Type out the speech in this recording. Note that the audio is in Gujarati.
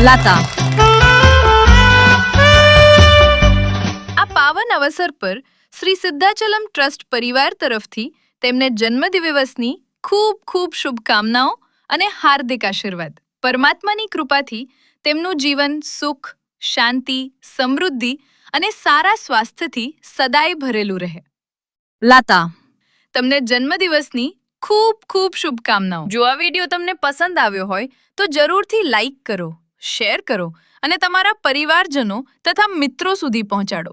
લાતા. આ પાવન અવસર પર શ્રી સિદ્ધાચલમ ટ્રસ્ટ પરિવાર તરફથી તેમને જન્મદિવસની ખૂબ ખૂબ શુભકામનાઓ અને હાર્દિક આશીર્વાદ. પરમાત્માની કૃપાથી તેમનું જીવન સુખ, શાંતિ, સમૃદ્ધિ અને સારા સ્વાસ્થ્યથી સદાય ભરેલું રહે. લાતા. તમને જન્મદિવસની ખૂબ ખૂબ શુભકામનાઓ. જો આ વિડીયો તમને પસંદ આવ્યો હોય તો જરૂરથી લાઈક કરો, શેર કરો અને તમારા પરિવારજનો તથા મિત્રો સુધી પહોંચાડો.